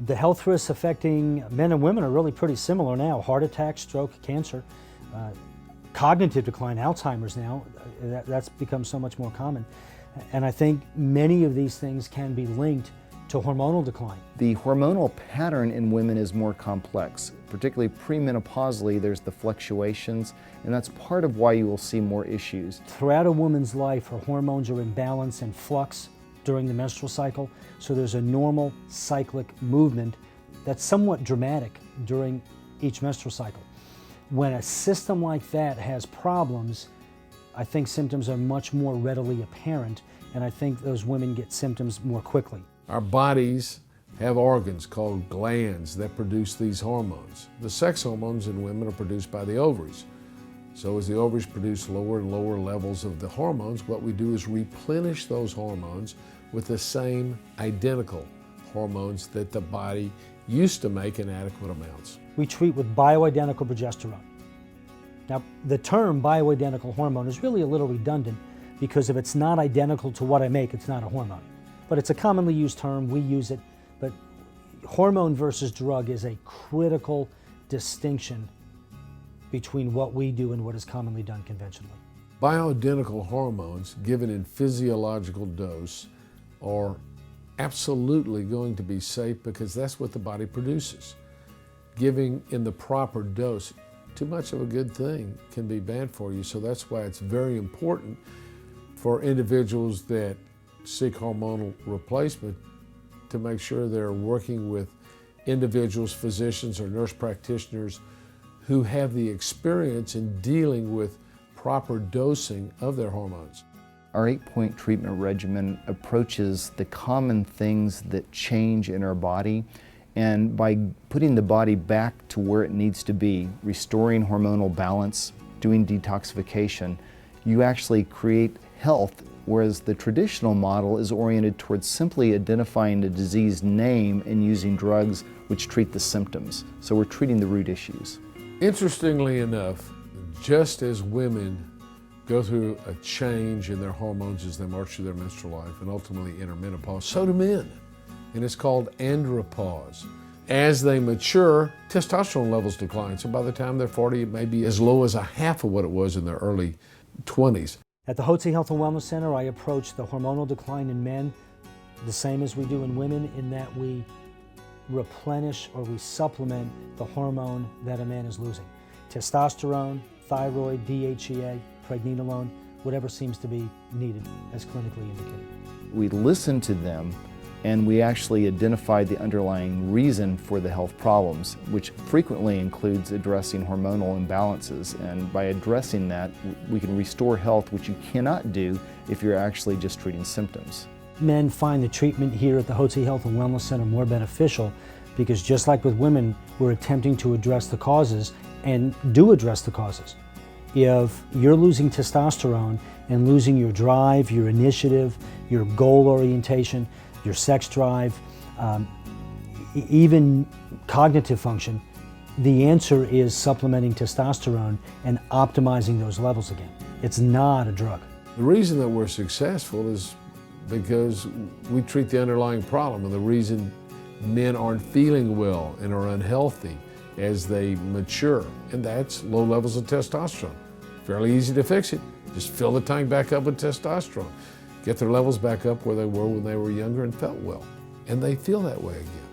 The health risks affecting men and women are really pretty similar now. Heart attack, stroke, cancer, cognitive decline, Alzheimer's now, that's become so much more common. And I think many of these things can be linked to hormonal decline. The hormonal pattern in women is more complex. Particularly premenopausally, there's the fluctuations, and that's part of why you will see more issues. Throughout a woman's life, her hormones are in balance and flux during the menstrual cycle, so there's a normal cyclic movement that's somewhat dramatic during each menstrual cycle. When a system like that has problems, I think symptoms are much more readily apparent, and I think those women get symptoms more quickly. Our bodies have organs called glands that produce these hormones. The sex hormones in women are produced by the ovaries. So as the ovaries produce lower and lower levels of the hormones, what we do is replenish those hormones with the same identical hormones that the body used to make in adequate amounts. We treat with bioidentical progesterone. Now, the term bioidentical hormone is really a little redundant because if it's not identical to what I make, it's not a hormone. But it's a commonly used term, we use it, but hormone versus drug is a critical distinction between what we do and what is commonly done conventionally. Bioidentical hormones given in physiological dose are absolutely going to be safe because that's what the body produces. Giving in the proper dose, too much of a good thing can be bad for you, so that's why it's very important for individuals that seek hormonal replacement to make sure they're working with individuals, physicians, or nurse practitioners who have the experience in dealing with proper dosing of their hormones. Our 8-point treatment regimen approaches the common things that change in our body, and by putting the body back to where it needs to be, restoring hormonal balance, doing detoxification, you actually create health, whereas the traditional model is oriented towards simply identifying the disease name and using drugs which treat the symptoms. So we're treating the root issues. Interestingly enough, just as women go through a change in their hormones as they march through their menstrual life and ultimately enter menopause, so do men. And it's called andropause. As they mature, testosterone levels decline. So by the time they're 40, it may be as low as a half of what it was in their early 20s. At the Hotze Health Wellness Center, I approach the hormonal decline in men the same as we do in women, in that we replenish or we supplement the hormone that a man is losing. Testosterone, thyroid, DHEA, pregnenolone, whatever seems to be needed as clinically indicated. We listen to them and we actually identify the underlying reason for the health problems, which frequently includes addressing hormonal imbalances. And by addressing that, we can restore health, which you cannot do if you're actually just treating symptoms. Men find the treatment here at the Hotze Health and Wellness Center more beneficial because just like with women, we're attempting to address the causes and do address the causes. If you're losing testosterone and losing your drive, your initiative, your goal orientation, your sex drive, even cognitive function, the answer is supplementing testosterone and optimizing those levels again. It's not a drug. The reason that we're successful is because we treat the underlying problem, and the reason men aren't feeling well and are unhealthy as they mature, and that's low levels of testosterone. Fairly easy to fix it. Just fill the tank back up with testosterone. Get their levels back up where they were when they were younger and felt well. And they feel that way again.